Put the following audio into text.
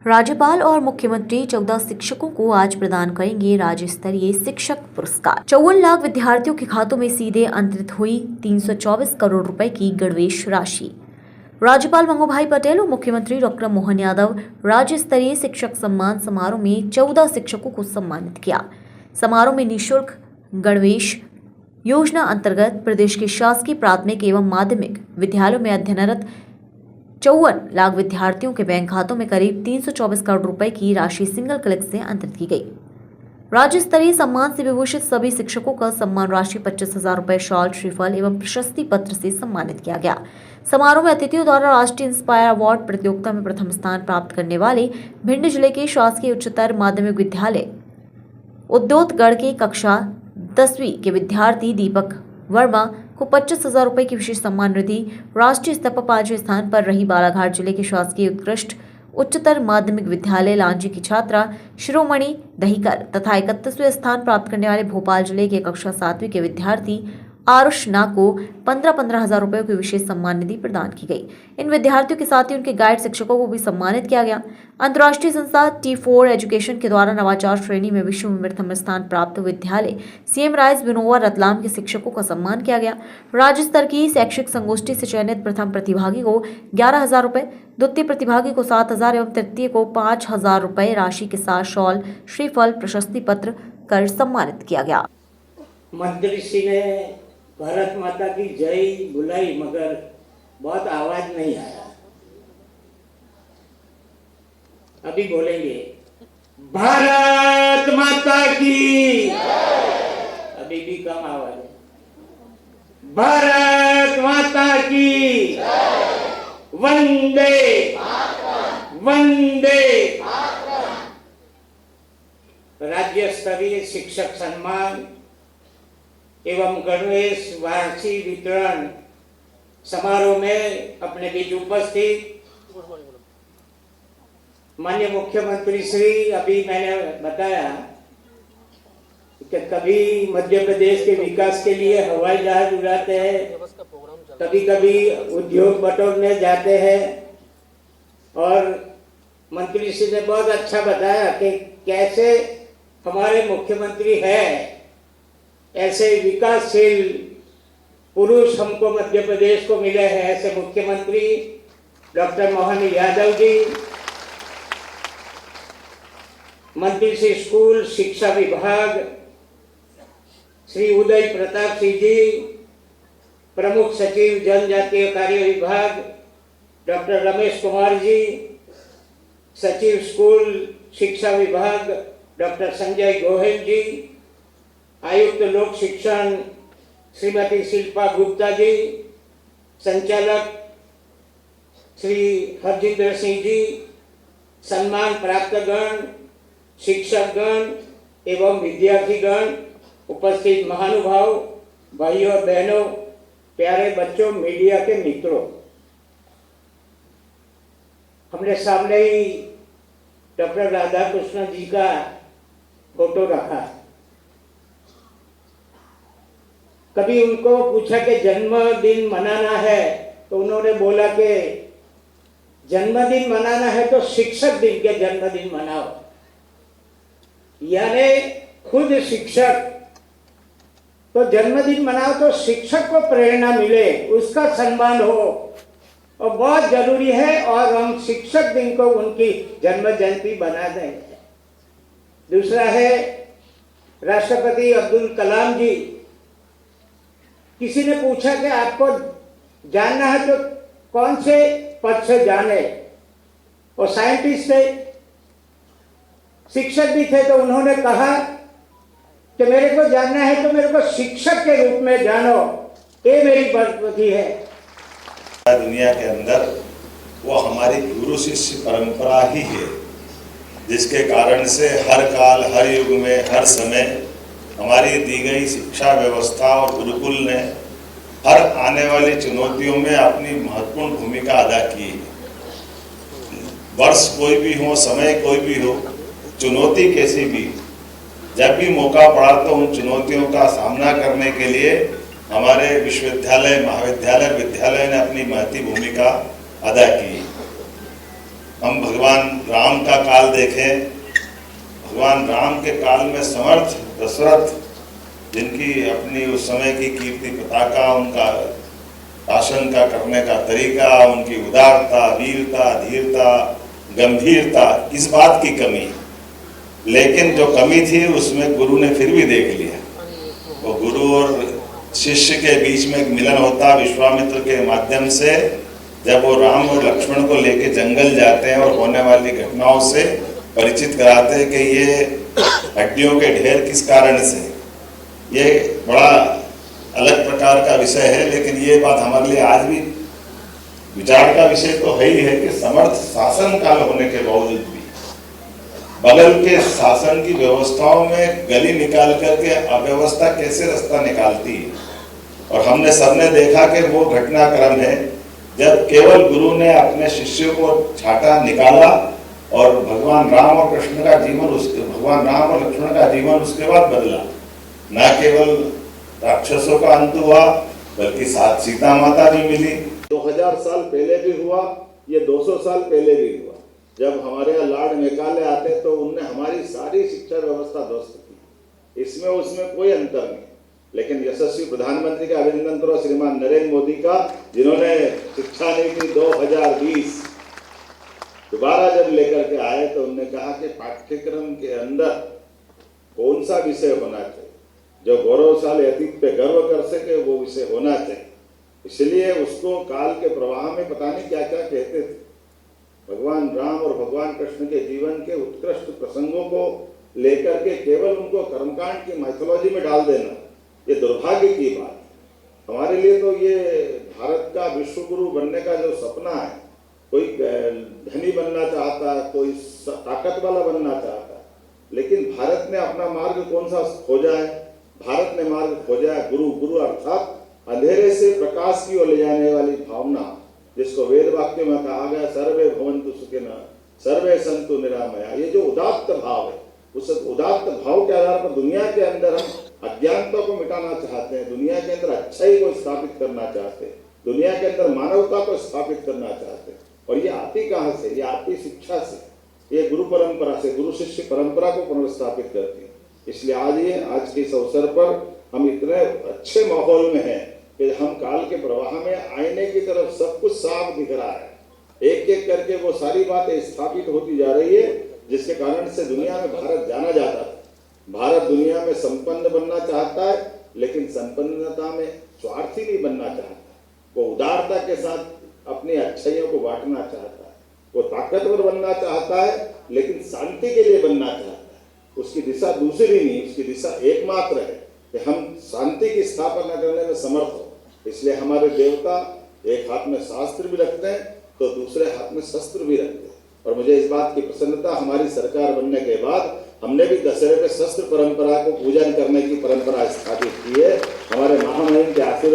राज्यपाल और मुख्यमंत्री 14 शिक्षकों को आज प्रदान करेंगे राज्य स्तरीय शिक्षक पुरस्कार। 54 लाख विद्यार्थियों के खातों में सीधे अंतरित हुई 324 करोड़ रुपए की गणवेश राशि। राज्यपाल मंगूभाई पटेल और मुख्यमंत्री डॉक्टर मोहन यादव राज्य स्तरीय शिक्षक सम्मान समारोह में 14 शिक्षकों को सम्मानित किया। समारोह में निःशुल्क गणवेश योजना अंतर्गत प्रदेश के शासकीय प्राथमिक एवं माध्यमिक विद्यालयों में अध्ययनरत 54 लाख विद्यार्थियों के बैंक खातों में करीब 324 करोड़ रुपए की राशि सिंगल क्लिक से अंतरित की गई। राज्य स्तरीय सम्मान से विभूषित सभी शिक्षकों का सम्मान राशि 25,000 रुपए शॉल, श्रीफल एवं प्रशस्ति पत्र से सम्मानित किया गया। समारोह में अतिथियों द्वारा राष्ट्रीय इंस्पायर अवार्ड प्रतियोगिता में प्रथम स्थान प्राप्त करने वाले भिंड जिले के शासकीय उच्चतर माध्यमिक विद्यालय उद्योतगढ़ के कक्षा 10वीं के विद्यार्थी दीपक वर्मा को 25,000 रुपए की विशेष सम्मान निधि, राष्ट्रीय स्तर पर 5वें स्थान पर रही बालाघाट जिले के शासकीय उत्कृष्ट उच्चतर माध्यमिक विद्यालय लांजी की छात्रा शिरोमणि दहीकर तथा 31वें स्थान प्राप्त करने वाले भोपाल जिले के कक्षा 7वीं के विद्यार्थी आरुष ना को 15,000 रुपए की विशेष सम्मान निधि प्रदान की गई। इन विद्यार्थियों के साथ ही उनके गाइड शिक्षकों को भी सम्मानित किया गया। अंतर्राष्ट्रीय संस्था T4 एजुकेशन के द्वारा नवाचार श्रेणी में विश्व में प्रथम स्थान प्राप्त विद्यालय CM राइस विनोवा रतलाम के शिक्षकों का सम्मान किया गया। राज्य स्तर की शैक्षिक संगोष्ठी से चयनित प्रथम प्रतिभागी को 11,000 रुपए, द्वितीय प्रतिभागी को 7,000 एवं तृतीय को 5,000 रुपए राशि के साथ शॉल, श्रीफल, प्रशस्ति पत्र कर सम्मानित किया गया। मंत्री ने भारत माता की जय बुलाई मगर बहुत आवाज नहीं आया। अभी बोलेंगे भारत माता की, अभी भी कम आवाज है। भारत माता की वंदे वंदे। राज्य स्तरीय शिक्षक सम्मान एवं गणवेश वार्षिक वितरण समारोह में अपने बीच उपस्थित माननीय मुख्यमंत्री श्री, अभी मैंने बताया कि कभी मध्य प्रदेश के विकास के लिए हवाई जहाज उड़ाते हैं, कभी कभी उद्योग बटोरने जाते हैं और मंत्री श्री ने बहुत अच्छा बताया कि कैसे हमारे मुख्यमंत्री है, ऐसे विकासशील पुरुष हमको मध्य प्रदेश को मिले हैं। ऐसे मुख्यमंत्री डॉक्टर मोहन यादव जी, मंत्री श्री स्कूल शिक्षा विभाग श्री उदय प्रताप सिंह जी, प्रमुख सचिव जनजातीय कार्य विभाग डॉक्टर रमेश कुमार जी, सचिव स्कूल शिक्षा विभाग डॉक्टर संजय गोयल जी, आयुक्त लोक शिक्षण श्रीमती शिल्पा गुप्ता जी, संचालक श्री हरजिंदर सिंह जी, सम्मान प्राप्त गण, शिक्षक गण एवं विद्यार्थीगण, उपस्थित महानुभाव, भाइयों और बहनों, प्यारे बच्चों, मीडिया के मित्रों, हमने सामने ही डॉक्टर राधाकृष्ण जी का फोटो रखा। कभी उनको पूछा कि जन्मदिन मनाना है तो उन्होंने बोला कि जन्मदिन मनाना है तो शिक्षक दिन के जन्मदिन मनाओ, यानी खुद शिक्षक तो जन्मदिन मनाओ तो शिक्षक को प्रेरणा मिले, उसका सम्मान हो और बहुत जरूरी है। और हम शिक्षक दिन को उनकी जन्म जयंती बना दें। दूसरा है राष्ट्रपति अब्दुल कलाम जी। किसी ने पूछा कि आपको जानना है तो कौन से पद से जाने, और साइंटिस्ट थे, शिक्षक भी थे, तो उन्होंने कहा कि मेरे को जानना है तो मेरे को शिक्षक के रूप में जानो, ये मेरी पद्धति है। दुनिया के अंदर वो हमारी गुरु शिष्य परंपरा ही है, जिसके कारण से हर काल, हर युग में, हर समय हमारी दी गई शिक्षा व्यवस्था और गुरुकुल ने हर आने वाली चुनौतियों में अपनी महत्वपूर्ण भूमिका अदा की है। वर्ष कोई भी हो, समय कोई भी हो, चुनौती कैसी भी, जब भी मौका पड़ा तो उन चुनौतियों का सामना करने के लिए हमारे विश्वविद्यालय, महाविद्यालय, विद्यालय ने अपनी महती भूमिका अदा की। हम भगवान राम का काल देखें, भगवान राम के काल में समर्थ दशरथ, जिनकी अपनी उस समय की कीर्ति पताका, उनका शासन का करने का तरीका, उनकी उदारता, वीरता, धीरता, गंभीरता, इस बात की कमी, लेकिन जो कमी थी उसमें गुरु ने फिर भी देख लिया। वो गुरु और शिष्य के बीच में एक मिलन होता विश्वामित्र के माध्यम से, जब वो राम और लक्ष्मण को लेके जंगल जाते हैं और होने वाली घटनाओं से परिचित कराते हैं कि ये हड्डियों के ढेर किस कारण से। ये बड़ा अलग प्रकार का विषय है, लेकिन ये बात हमारे लिए आज भी विचार का विषय तो है ही है कि समर्थ शासन काल होने के बावजूद भी बगल के शासन की व्यवस्थाओं में गली निकाल करके अव्यवस्था कैसे रास्ता निकालती है। और हमने सबने देखा कि वो घटनाक्रम है जब केवल गुरु ने अपने शिष्यों को छाटा, निकाला और भगवान राम और कृष्ण का जीवन, उसके भगवान राम और लक्ष्मण का जीवन उसके बाद बदला। न केवल राक्षसों का अंत हुआ, बल्कि साथ सीता माता भी मिली। 2000 साल पहले भी हुआ, ये 200 साल पहले भी हुआ। जब हमारे यहाँ लॉर्ड मेकाले आते तो उनने हमारी सारी शिक्षा व्यवस्था ध्वस्त की, इसमें उसमें कोई अंतर नहीं। लेकिन यशस्वी प्रधानमंत्री का अभिनंदन करो श्रीमान नरेंद्र मोदी का, जिन्होंने शिक्षा नीति 2020 दोबारा जब लेकर के आए तो उन्होंने कहा कि पाठ्यक्रम के अंदर कौन सा विषय होना चाहिए, जो गौरवशाली अतीत पे गर्व कर सके वो विषय होना चाहिए। इसलिए उसको काल के प्रवाह में पता नहीं क्या क्या कहते थे। भगवान राम और भगवान कृष्ण के जीवन के उत्कृष्ट प्रसंगों को लेकर के केवल उनको कर्मकांड की माइथोलॉजी में डाल देना, ये दुर्भाग्य की बात है। हमारे लिए तो ये भारत का विश्व गुरु बनने का जो सपना है, कोई धनी बनना चाहता है, कोई ताकत वाला बनना चाहता है, लेकिन भारत ने अपना मार्ग कौन सा खोजा है? भारत ने मार्ग खोजा है गुरु। गुरु अर्थात अंधेरे से प्रकाश की ओर ले जाने वाली भावना, जिसको वेद वाक्य में कहा गया सर्वे भवन्तु सुखिनः सर्वे सन्तु निरामया। ये जो उदात्त भाव है, उस उदात्त भाव के आधार पर दुनिया के अंदर हम अज्ञानता को मिटाना चाहते हैं, दुनिया के अंदर अच्छाई को स्थापित करना चाहते हैं, दुनिया के अंदर मानवता को स्थापित करना चाहते हैं। और ये आती कहाँ से? ये आती शिक्षा से, ये गुरु परंपरा से, गुरु शिष्य परंपरा को पुनर्स्थापित करती है। इसलिए आज के इस अवसर पर हम इतने अच्छे माहौल में हैं कि हम काल के प्रवाह में आईने की तरफ सब कुछ साफ दिख रहा है। एक एक करके वो सारी बातें स्थापित होती जा रही है, जिसके कारण से दुनिया में भारत जाना जाता है। भारत दुनिया में संपन्न बनना चाहता है, लेकिन संपन्नता में स्वार्थी नहीं बनना चाहता। वो उदारता के साथ अपनी अच्छाइयों को बांटना चाहता है। वो ताकतवर बनना चाहता है, लेकिन शांति के लिए बनना चाहता है। उसकी दिशा दूसरी नहीं, उसकी दिशा एकमात्र है कि हम शांति की स्थापना करने में समर्थ हो। इसलिए हमारे देवता एक हाथ में शास्त्र भी रखते हैं तो दूसरे हाथ में शस्त्र भी रखते हैं। और मुझे इस बात की प्रसन्नता, हमारी सरकार बनने के बाद हमने भी दशहरे पे शस्त्र परंपरा को पूजन करने की परंपरा स्थापित की है। हमारे महामहिम के आशीर्वाद